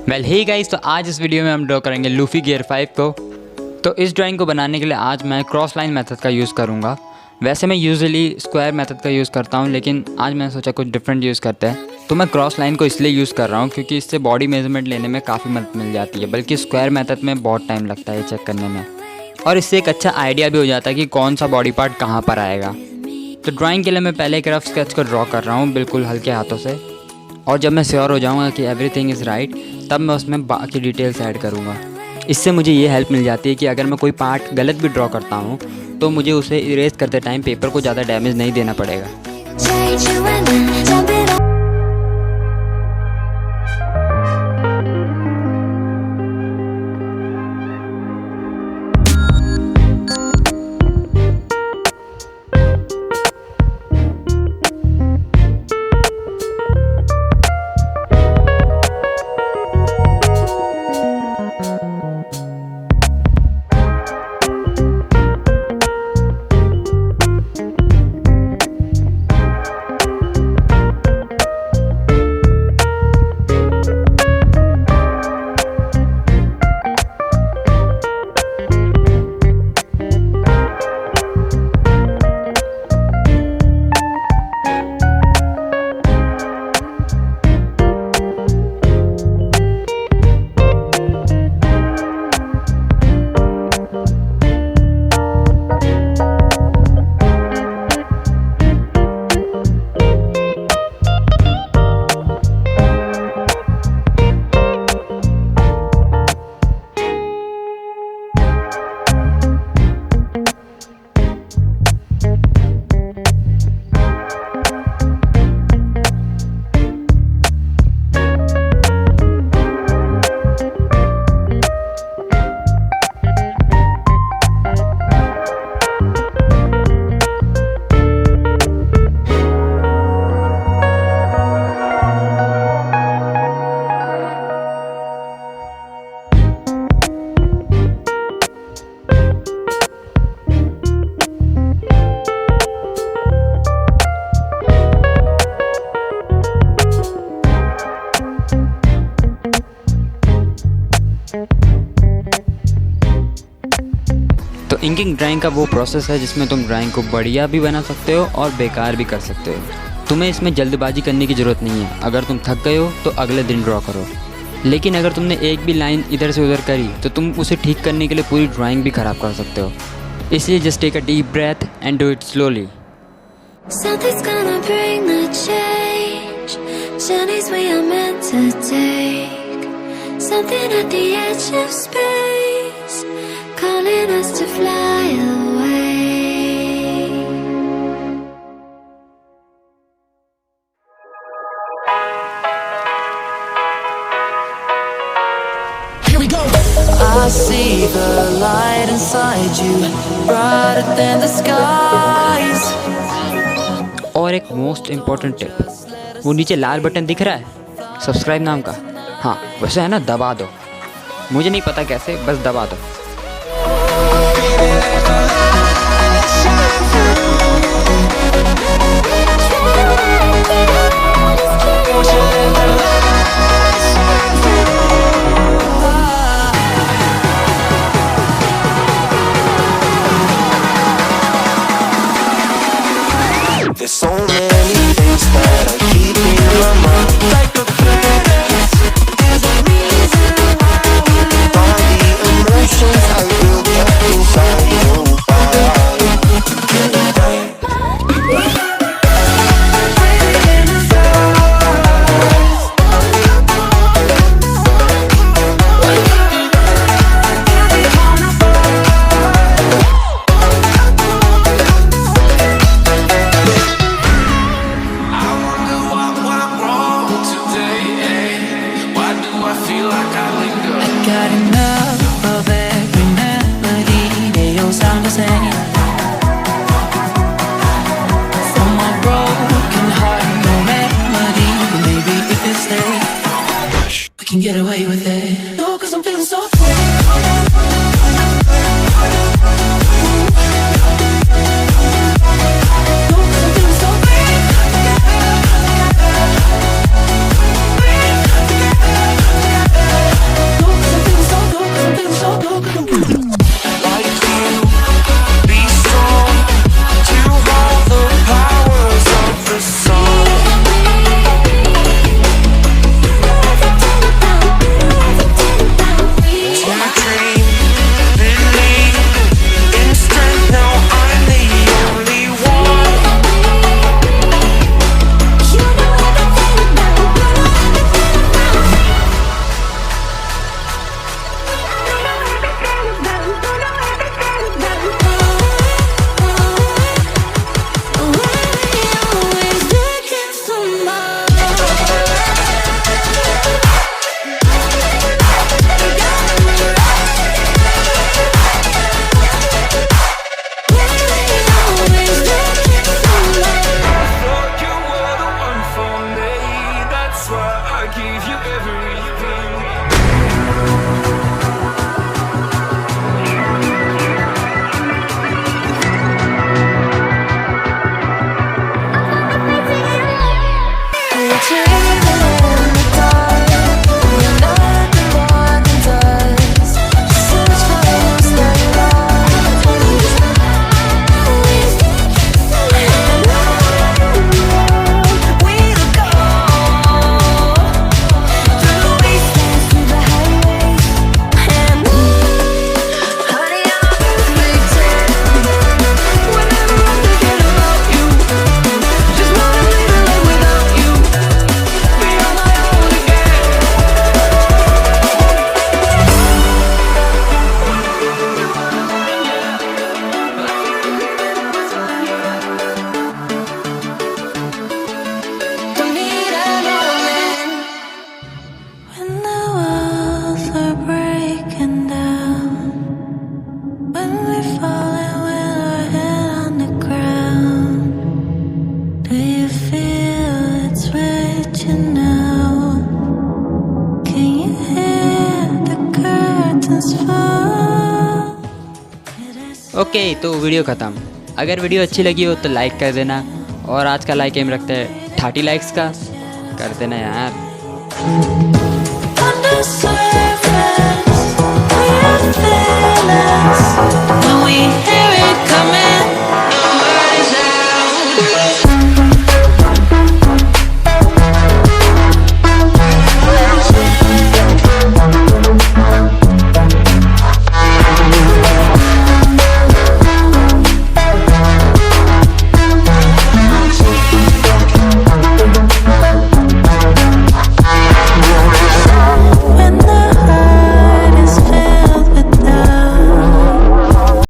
Well hey guys, तो आज इस वीडियो में हम ड्रॉ करेंगे लूफी गियर 5 को। तो इस ड्राइंग को बनाने के लिए आज मैं क्रॉस लाइन मेथड का यूज़ करूँगा। वैसे मैं यूजुअली स्क्वायर मेथड का यूज़ करता हूँ, लेकिन आज मैंने सोचा कुछ डिफरेंट यूज़ करते हैं। तो मैं क्रॉस लाइन को इसलिए यूज़ कर रहा हूँ क्योंकि इससे बॉडी मेजरमेंट लेने में काफ़ी मदद मिल जाती है, बल्कि स्क्वायर मेथड में बहुत टाइम लगता है चेक करने में, और इससे एक अच्छा आइडिया भी हो जाता है कि कौन सा बॉडी पार्ट कहाँ पर आएगा। तो ड्राइंग के लिए मैं पहले एक रफ स्केच को ड्रॉ कर रहा हूँ बिल्कुल हल्के हाथों से, और जब मैं श्योर हो जाऊँगा कि एवरीथिंग इज़ राइट तब मैं उसमें बाकी डिटेल्स ऐड करूँगा। इससे मुझे ये हेल्प मिल जाती है कि अगर मैं कोई पार्ट गलत भी ड्रॉ करता हूँ तो मुझे उसे इरेज करते टाइम पेपर को ज़्यादा डैमेज नहीं देना पड़ेगा। तो इंकिंग ड्राइंग का वो प्रोसेस है जिसमें तुम ड्राइंग को बढ़िया भी बना सकते हो और बेकार भी कर सकते हो। तुम्हें इसमें जल्दबाजी करने की ज़रूरत नहीं है। अगर तुम थक गए हो तो अगले दिन ड्रॉ करो, लेकिन अगर तुमने एक भी लाइन इधर से उधर करी तो तुम उसे ठीक करने के लिए पूरी ड्राइंग भी ख़राब कर सकते हो। इसलिए just take a deep breath and do it slowly. Calling us to fly away. Here we go. I see the light inside you, brighter than the skies. और एक मोस्ट इम्पॉर्टेंट टिप, वो नीचे लाल बटन दिख रहा है subscribe नाम का, हाँ वैसे है ना, दबा दो। मुझे नहीं पता कैसे, बस दबा दो। There's so many things that I keep in my mind, like a past. There's a reason why all the emotions I built up inside your Got enough of every melody, they all sound the same. From my broken heart, no melody, but maybe if you stay, we can get away with it. No, 'cause I'm feeling so free. No, 'cause I'm feeling so free. Okay तो video ख़त्म। अगर video अच्छी लगी हो तो like कर देना, और आज का लाइक एम रखते हैं 30 लाइक्स का, कर देना यार।